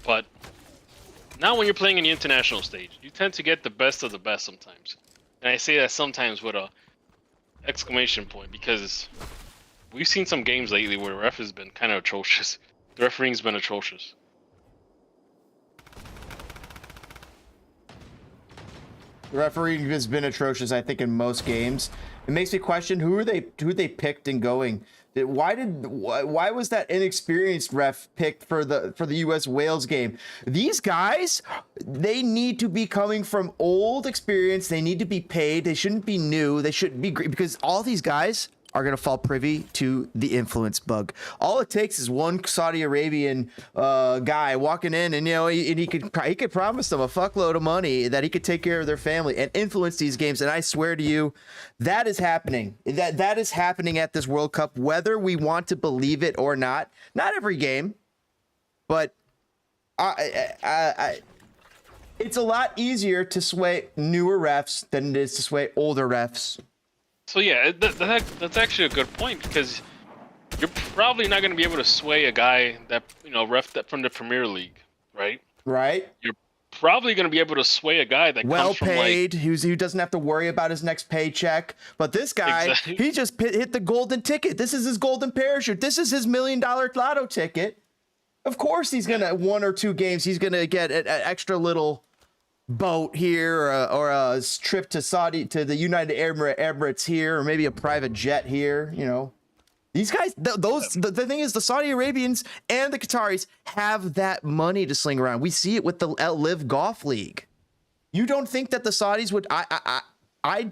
But now when you're playing in the international stage, you tend to get the best of the best sometimes. And I say that sometimes with a exclamation point because we've seen some games lately where the ref has been kind of atrocious. The refereeing's been atrocious. The refereeing has been atrocious, I think, in most games. It makes me question who they picked in going. Why was that inexperienced ref picked for the US Wales game? These guys, they need to be coming from old experience. They need to be paid. They shouldn't be new. They shouldn't be great because all these guys are going to fall privy to the influence bug. All it takes is one Saudi Arabian guy walking in and, he could promise them a fuckload of money that he could take care of their family and influence these games. And I swear to you, that is happening. That is happening at this World Cup, whether we want to believe it or not. Not every game, but it's a lot easier to sway newer refs than it is to sway older refs. So yeah, that's actually a good point because you're probably not going to be able to sway a guy that ref that from the Premier League, right? Right. You're probably going to be able to sway a guy that well comes from paid, who doesn't have to worry about his next paycheck. But this guy, exactly. He just hit the golden ticket. This is his golden parachute. This is his $1 million lotto ticket. Of course, he's gonna 1 or 2 games. He's gonna get an extra little boat here, or a trip to the United Emirates here, or maybe a private jet here. These guys, the thing is, the Saudi Arabians and the Qataris have that money to sling around. We see it with the Live Golf League. You don't think that the Saudis would? I'm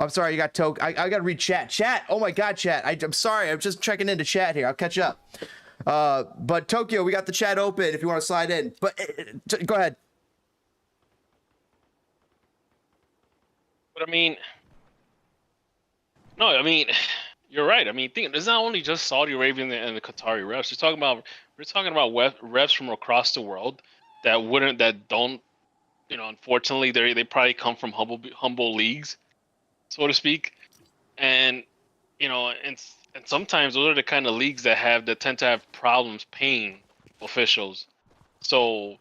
sorry, you got Toke. I got to read chat. Chat. Oh my God, chat. I'm sorry. I'm just checking into chat here. I'll catch up. But Tokyo, we got the chat open if you want to slide in. But go ahead. But you're right. It's not only just Saudi Arabia and the Qatari refs. We're talking about refs from across the world that don't, unfortunately, they probably come from humble leagues, so to speak, and and sometimes those are the kind of leagues that tend to have problems paying officials. So,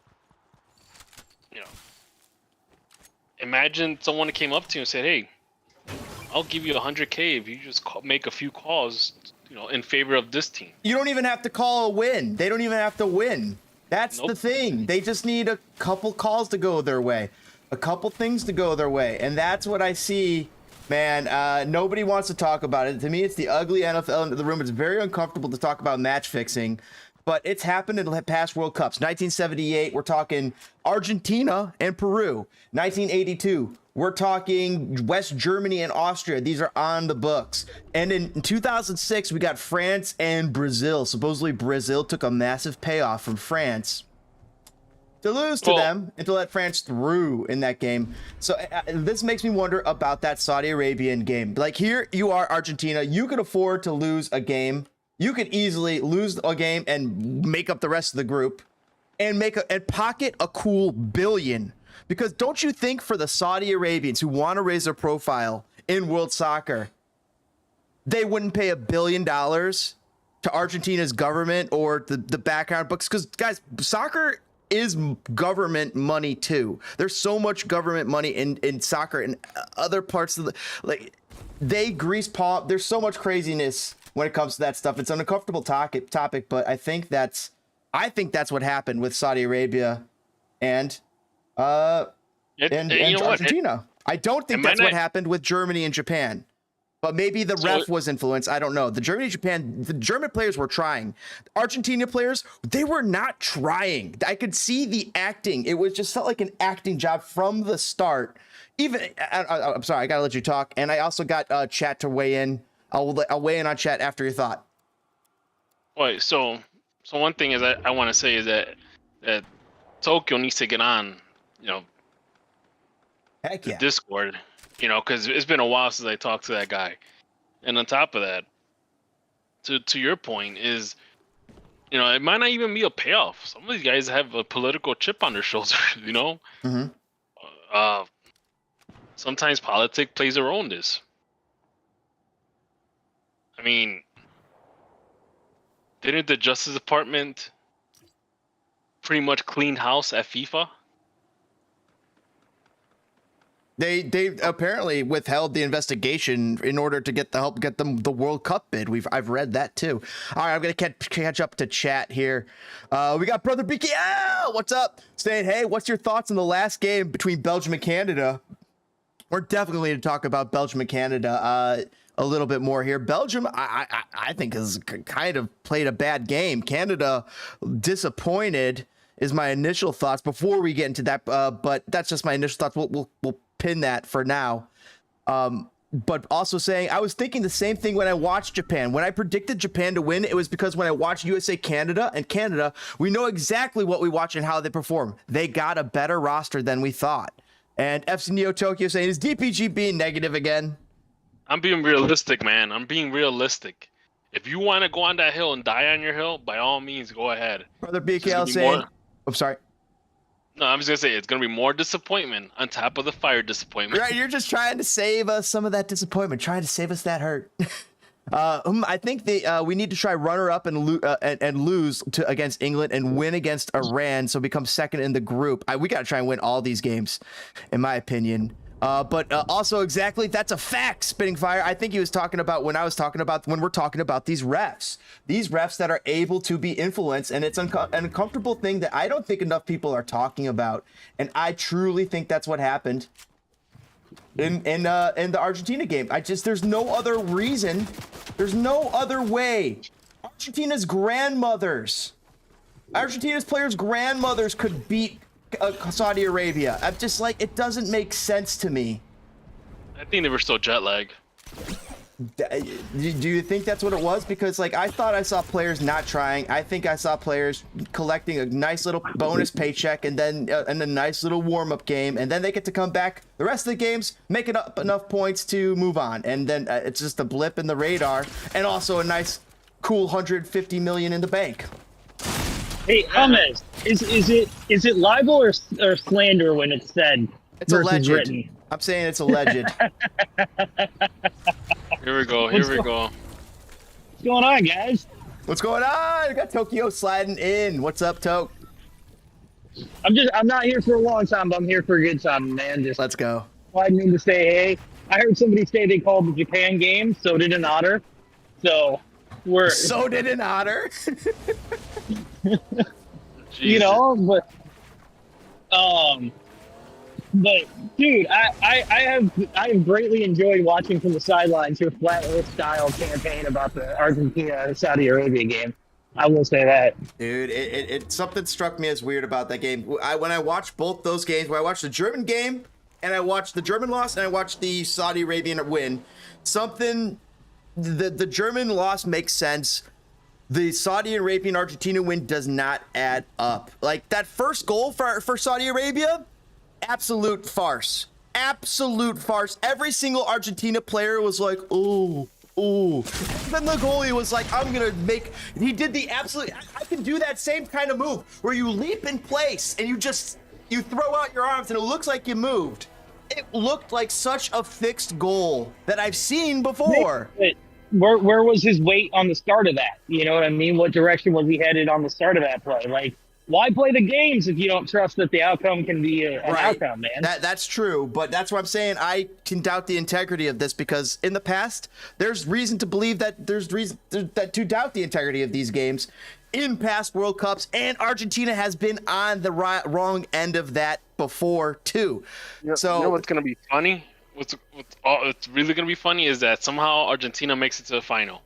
imagine someone came up to you and said, "Hey, I'll give you $100K if you just make a few calls, in favor of this team." You don't even have to call a win. They don't even have to win. That's Nope. the thing. They just need a couple calls to go their way, a couple things to go their way, and that's what I see. Man, nobody wants to talk about it. To me, it's the ugly NFL in the room. It's very uncomfortable to talk about match fixing, but it's happened in past World Cups. 1978, we're talking Argentina and Peru. 1982, we're talking West Germany and Austria. These are on the books. And in 2006, we got France and Brazil. Supposedly, Brazil took a massive payoff from France to lose to them and to let France through in that game. So this makes me wonder about that Saudi Arabian game. Like, here you are, Argentina. You could afford to lose a game. You could easily lose a game and make up the rest of the group and pocket a cool $1 billion. Because don't you think for the Saudi Arabians who want to raise their profile in world soccer, they wouldn't pay $1 billion to Argentina's government or the background books? Because, guys, soccer is government money too. There's so much government money in soccer and other parts of they grease palm. There's so much craziness when it comes to that stuff. It's an uncomfortable topic, but I think that's what happened with Saudi Arabia and Argentina. I don't think that's what happened with Germany and Japan. But maybe the ref was influenced. I don't know. The German players were trying. Argentina players, they were not trying. I could see the acting. It was just felt like an acting job from the start. I'm sorry, I gotta let you talk. And I also got chat to weigh in. I'll weigh in on chat after your thought. Wait, so one thing is I want to say is that Tokyo needs to get on, Heck yeah. the Discord. Because it's been a while since I talked to that guy. And on top of that, to your point is, it might not even be a payoff. Some of these guys have a political chip on their shoulder, Mm-hmm. Sometimes politics plays a role in this. Didn't the Justice Department pretty much cleaned house at FIFA. They apparently withheld the investigation in order to get them the World Cup bid. I've read that too. All right, I'm gonna catch up to chat here. We got Brother BK. What's up? Saying, hey, what's your thoughts on the last game between Belgium and Canada? We're definitely going to talk about Belgium and Canada a little bit more here. Belgium, I think, has kind of played a bad game. Canada, disappointed is my initial thoughts before we get into that. But that's just my initial thoughts. We'll pin that for now. But also saying, I was thinking the same thing when I watched Japan. When I predicted Japan to win, it was because when I watched USA Canada, we know exactly what we watch and how they perform. They got a better roster than we thought. And FC Neo Tokyo saying, is DPG being negative again? I'm being realistic, man. I'm being realistic. If you want to go on that hill and die on your hill, by all means, go ahead. Brother BKL saying, I'm sorry. No, I'm just going to say it's going to be more disappointment on top of the fire disappointment. Right, you're just trying to save us some of that disappointment, trying to save us that hurt. I think we need to try runner-up and lose against England and win against Iran, so become second in the group. We got to try and win all these games, in my opinion. But also, exactly, that's a fact, Spitting Fire. I think he was talking about when we're talking about these refs that are able to be influenced, and it's an uncomfortable thing that I don't think enough people are talking about, and I truly think that's what happened in the Argentina game. There's no other reason. There's no other way. Argentina's players' grandmothers could beat Saudi Arabia. I'm just like, it doesn't make sense to me. I think they were still jet lag. Do you think that's what it was? Because like, I thought I saw players not trying. I think I saw players collecting a nice little bonus paycheck and then and a nice little warm-up game, and then they get to come back the rest of the games, making up enough points to move on, and then it's just a blip in the radar, and also a nice cool 150 million in the bank. Hey, Ahmed, is it libel or slander when it's said it's versus alleged. written? I'm saying it's alleged. Here we go. What's going on, guys? What's going on? We got Tokyo sliding in. What's up, Toke? I'm not here for a long time, but I'm here for a good time, man. Just let's go. sliding in to say hey. I heard somebody say they called the Japan game, so did an otter. So did an otter. You know, but dude, I have greatly enjoyed watching from the sidelines your flat earth style campaign about the Argentina Saudi Arabia game. I will say that, dude. It something struck me as weird about that game. When I watched both those games, when I watched the German game and I watched the German loss and I watched the Saudi Arabian win, the German loss makes sense. The Saudi Arabian Argentina win does not add up. Like that first goal for Saudi Arabia. Absolute farce. Absolute farce. Every single Argentina player was like, ooh. Then the goalie was like, he did the absolute, I can do that same kind of move where you leap in place and you throw out your arms and it looks like you moved. It looked like such a fixed goal that I've seen before. Where was his weight on the start of that? You know what I mean? What direction was he headed on the start of that play? Like, why play the games if you don't trust that the outcome can be an outcome, man? That's true, but that's what I'm saying. I can doubt the integrity of this because in the past, there's reason to believe that to doubt the integrity of these games in past World Cups, and Argentina has been on the wrong end of that before too. So you know what's gonna be funny? What's really gonna be funny is that somehow Argentina makes it to the final.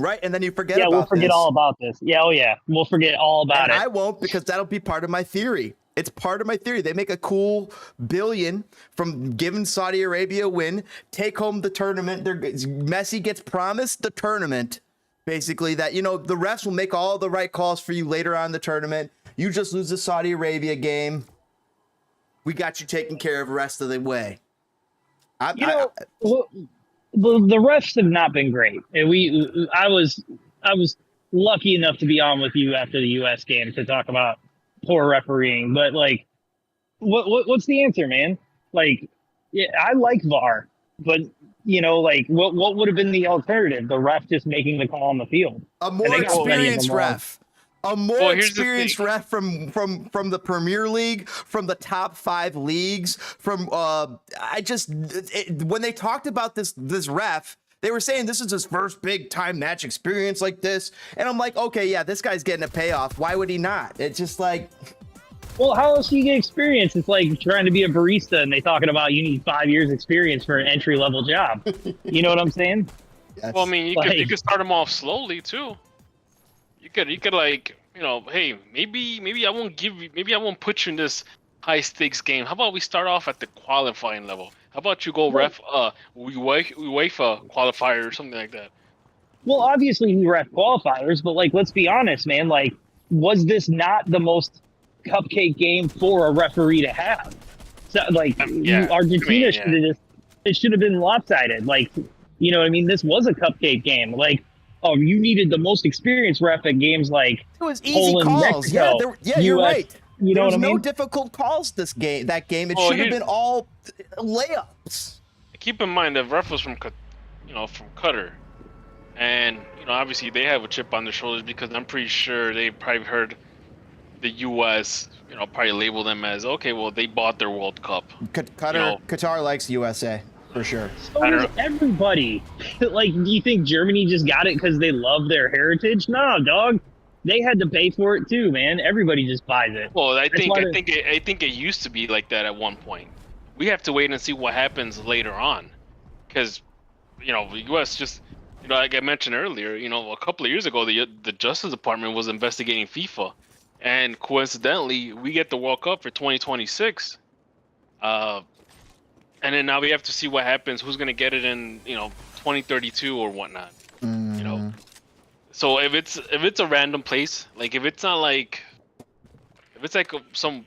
Right, and then you forget about this. Yeah, we'll forget all about this. Yeah, oh yeah, we'll forget all about it. I won't, because that'll be part of my theory. It's part of my theory. They make a cool billion from giving Saudi Arabia a win, take home the tournament. Messi gets promised the tournament, basically, that, the refs will make all the right calls for you later on in the tournament. You just lose the Saudi Arabia game. We got you taken care of the rest of the way. The refs have not been great. And I was lucky enough to be on with you after the U.S. game to talk about poor refereeing. But like, what's the answer, man? Like, yeah, I like VAR, but what would have been the alternative? The ref just making the call on the field. A more experienced ref. A more Well, here's the experienced thing. ref from the Premier League, from the top 5 leagues, from when they talked about this ref, they were saying this is his first big time match experience like this, and I'm like, okay, yeah, this guy's getting a payoff. Why would he not? It's just like, Well, how else do you get experience? It's like trying to be a barista and they talking about you need 5 years experience for an entry level job. You know what I'm saying? yes. Well, I mean, you Like- could start them off slowly too. You could like, hey, maybe I won't put you in this high stakes game. How about we start off at the qualifying level? How about you go ref UEFA qualifier or something like that? Well, obviously he ref qualifiers, but like, let's be honest, man. Like, was this not the most cupcake game for a referee to have? So, like, Argentina should have it should have been lopsided. Like, you know what I mean? This was a cupcake game. Like, oh, you needed the most experienced ref at games like It was easy Poland, calls. Mexico, You're US, right. You know there was what I mean? no difficult calls that game. It Oh, should have been all layups. Keep in mind that ref was from Qatar, and obviously they have a chip on their shoulders because I'm pretty sure they probably heard the U.S. probably label them as, okay, well, they bought their World Cup. Qatar likes USA for sure. So I don't does everybody. Like, do you think Germany just got it because they love their heritage? No, dog. They had to pay for it too, man. Everybody just buys it. Well, I That's why think it used to be like that at one point. We have to wait and see what happens later on, because the U.S. just like I mentioned earlier, a couple of years ago, the Justice Department was investigating FIFA, and coincidentally, we get the World Cup for 2026. And then now we have to see what happens. Who's gonna get it in 2032 or whatnot? So if it's a random place, like if it's like some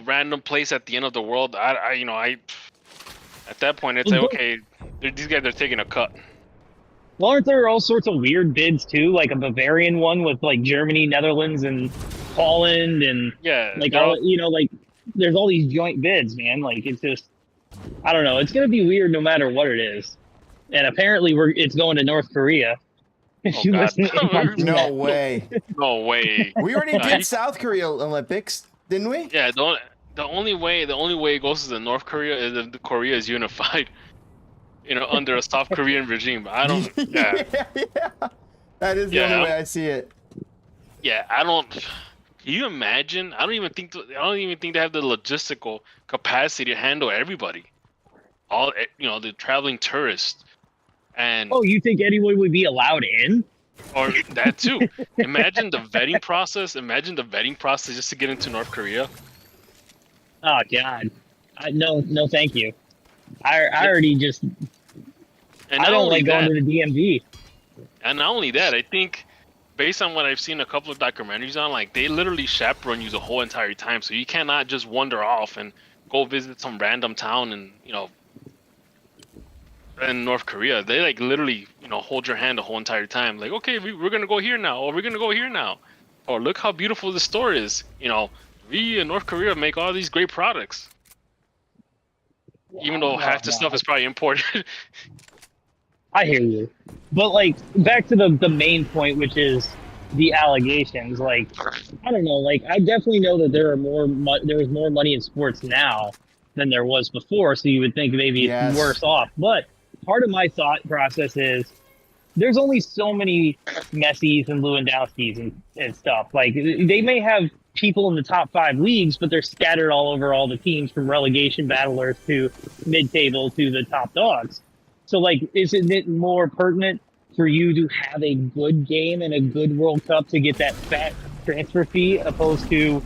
random place at the end of the world, I at that point it's like, okay, these guys are taking a cut. Well, aren't there all sorts of weird bids too? Like a Bavarian one with like Germany, Netherlands, and Holland, and like like there's all these joint bids, man. Like, it's just, I don't know. It's gonna be weird no matter what it is. And apparently it's going to North Korea. Oh, God. No way. No way. We already did South Korea Olympics, didn't we? Yeah, the only way it goes to the North Korea is if the Korea is unified, under a South Korean regime. I don't. Yeah. Yeah. That is the only way I see it. Yeah, I don't. Can you imagine? I don't even think they have the logistical capacity to handle everybody. All the traveling tourists. And you think anyone would be allowed in? Or that too. Imagine the vetting process. Imagine the vetting process just to get into North Korea. Oh God, no, thank you. I already just. And I don't like going to the DMV. And not only that, I think, based on what I've seen a couple of documentaries on, like, they literally chaperone you the whole entire time, so you cannot just wander off and go visit some random town and in North Korea. They like literally hold your hand the whole entire time, like, okay, we're gonna go here now, or we're gonna go here now, or look how beautiful the store is. We in North Korea make all these great products, even though half the stuff is probably imported. I hear you, but like, back to the main point, which is the allegations. Like, I don't know, like, I definitely know that there is more money in sports now than there was before, so you would think maybe it's worse off. But part of my thought process is there's only so many Messis and Lewandowskis and stuff. Like, they may have people in the top 5 leagues, but they're scattered all over all the teams, from relegation battlers to mid-table to the top dogs. So, like, isn't it more pertinent for you to have a good game and a good World Cup to get that fat transfer fee opposed to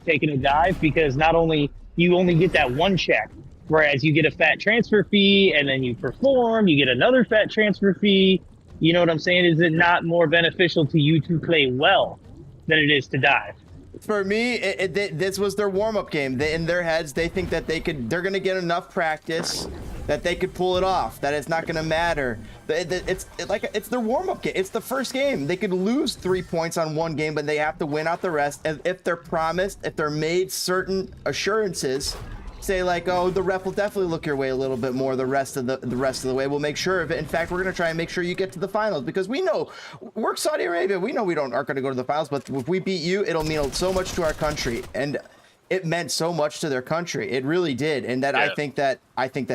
taking a dive? Because not only you only get that one check, whereas you get a fat transfer fee and then you perform, you get another fat transfer fee. You know what I'm saying? Is it not more beneficial to you to play well than it is to dive? For me, this was their warm-up game. In their heads, they think that they're going to get enough practice that they could pull it off, that it's not going to matter. It's their warm-up game. It's the first game. They could lose 3 points on one game, but they have to win out the rest. And if they're made certain assurances say like, oh, the ref will definitely look your way a little bit more the rest of the way. We'll make sure of it. In fact, we're going to try and make sure you get to the finals, because we know we're Saudi Arabia. We know we aren't going to go to the finals, but if we beat you, it'll mean so much to our country. And it meant so much to their country. It really did. And that I think that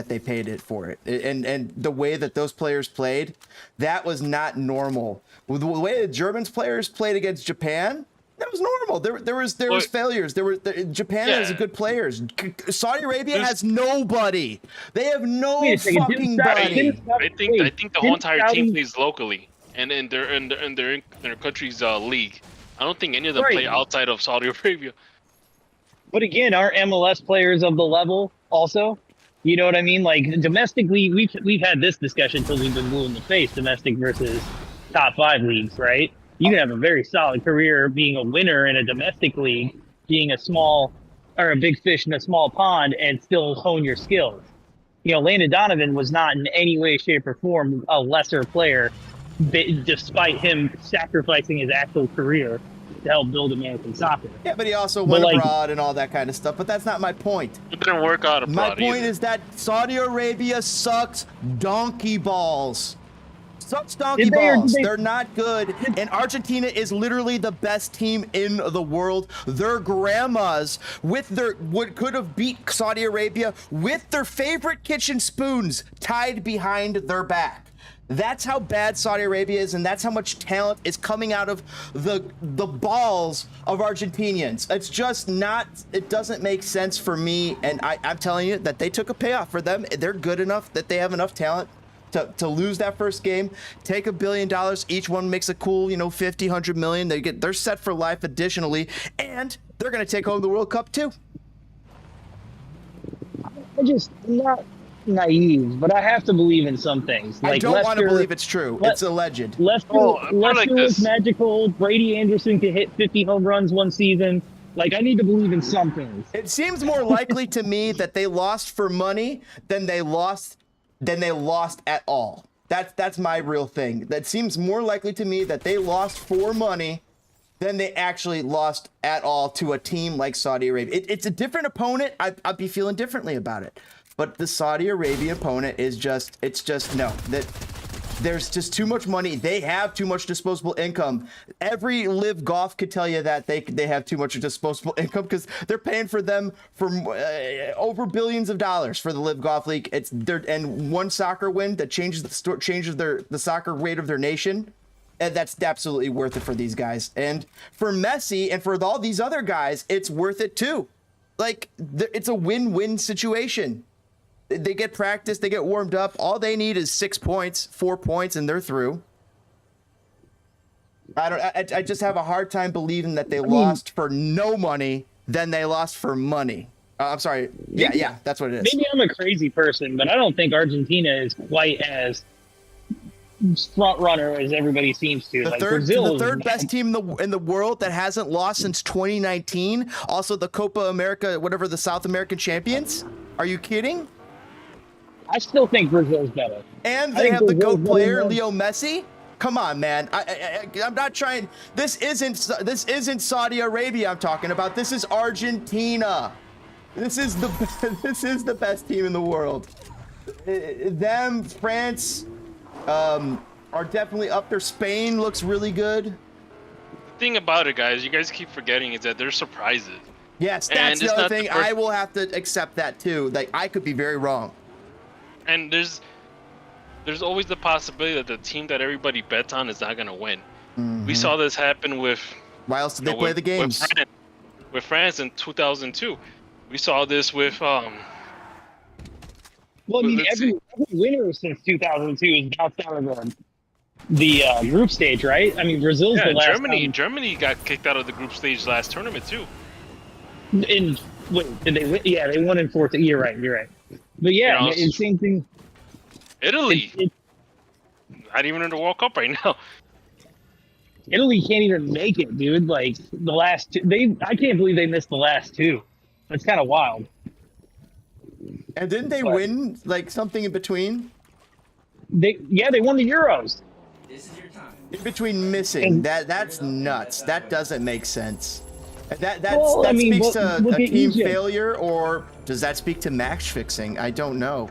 they paid it for it. And the way that those players played, that was not normal. The way the Germans players played against Japan, that was normal. There was failures. Japan has good players. Saudi Arabia has nobody. They have no fucking body. I think the whole entire team plays locally and in their country's league. I don't think any of them play outside of Saudi Arabia. But again, aren't MLS players of the level also? You know what I mean? Like domestically, we've had this discussion till we've been blue in the face, domestic versus top 5 leagues, right? You can have a very solid career being a winner in a domestic league, being a big fish in a small pond, and still hone your skills. You know, Landon Donovan was not in any way, shape, or form a lesser player, despite him sacrificing his actual career to help build American soccer. Yeah, but he also went abroad and all that kind of stuff. But that's not my point. It didn't work out abroad. My point is that Saudi Arabia sucks donkey balls. Sucks donkey balls. They're not good. And Argentina is literally the best team in the world. Their grandmas could have beat Saudi Arabia with their favorite kitchen spoons tied behind their back. That's how bad Saudi Arabia is, and that's how much talent is coming out of the balls of Argentinians. It's just not, it doesn't make sense for me, and I'm telling you that they took a payoff for them. They're good enough that they have enough talent to lose that first game, take $1 billion, each one makes a cool, 50, 100 million. They're set for life additionally, and they're going to take home the World Cup too. I'm just not naive, but I have to believe in some things. Like I don't want to believe it's true. It's alleged. Lester was magical. Brady Anderson could hit 50 home runs one season. Like, I need to believe in some things. It seems more likely to me that they lost for money than they lost at all. That's my real thing. That seems more likely to me that they lost for money than they actually lost at all to a team like Saudi Arabia. It's a different opponent. I'd be feeling differently about it. But the Saudi Arabia opponent is just no. There's just too much money. They have too much disposable income. Every live golf could tell you that they have too much disposable income, because they're paying for them for over billions of dollars for the live golf league. And one soccer win that changes the soccer rate of their nation. And that's absolutely worth it for these guys. And for Messi and for all these other guys, it's worth it too. Like, it's a win-win situation. They get practice, they get warmed up. All they need is 6 points, 4 points, and they're through. I just have a hard time believing that they lost for no money than they lost for money. I'm sorry. Yeah, that's what it is. Maybe I'm a crazy person, but I don't think Argentina is quite as front runner as everybody seems to. The third best team in the world that hasn't lost since 2019. Also the Copa America, whatever, the South American champions. Are you kidding? I still think Brazil's better. And they have the GOAT player, Leo Messi. Come on, man. I'm not trying. This isn't Saudi Arabia I'm talking about. This is Argentina. This is the best team in the world. Them, France, are definitely up there. Spain looks really good. The thing about it, guys, you guys keep forgetting is that there's surprises. Yes, that's the other thing. I will have to accept that too. Like, I could be very wrong. And there's always the possibility that the team that everybody bets on is not going to win. Mm-hmm. We saw this happen with... Why else did they play the games? With France in 2002. We saw this with... Well, I mean, every winner since 2002 is bounced out of the group stage, right? I mean, Brazil's the last Germany got kicked out of the group stage last tournament, too. Did they win? Yeah, they won in fourth. You're right. But yeah, same thing. Italy. Not even in the World Cup right now. Italy can't even make it, dude. Like, the last two, I can't believe they missed the last two. That's kind of wild. And didn't they win like something in between? They won the Euros. In between missing. That's nuts. That doesn't make sense. Well, I that mean, speaks look to at a team Egypt. failure, or does that speak to match fixing? I don't know.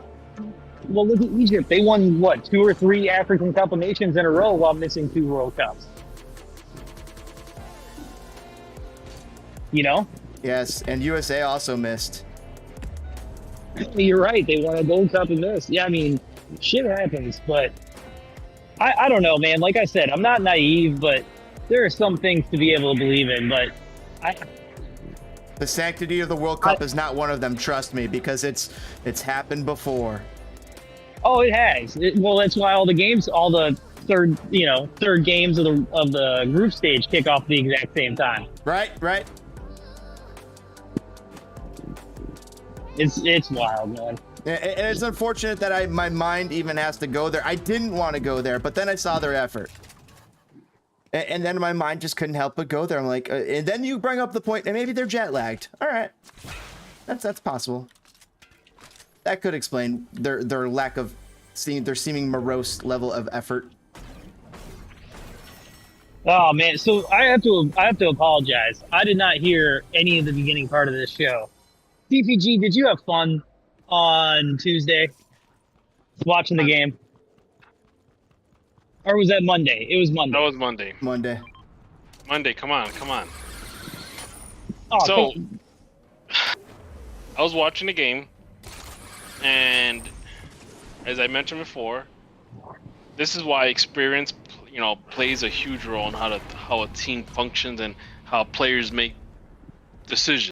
Well, look at Egypt. They won, what, 2 or 3 African Cup of Nations in a row while missing 2 World Cups. You know? Yes, and USA also missed. You're right. They won a Gold Cup and missed. Yeah, I mean, shit happens. But I don't know, man. Like I said, I'm not naive, but there are some things to be able to believe in. But The sanctity of the World Cup is not one of them, trust me, because it's happened before. oh, it has. Well, that's why all the games, all the third games of the group stage kick off at the exact same time. Right. It's wild, man. And it's unfortunate that my mind even has to go there. I didn't want to go there, but then I saw their effort. And then my mind just couldn't help but go there. I'm like, and then you bring up the point, and maybe they're jet lagged. All right, that's possible. That could explain their lack of their seeming morose level of effort. Oh man, so I have to apologize. I did not hear any of the beginning part of this show. DPG, did you have fun on Tuesday watching the game? Or was that Monday? It was Monday. That was Monday. Monday, come on. Oh, So, I was watching the game, and as I mentioned before, this is why experience, plays a huge role in how a team functions and how players make decisions.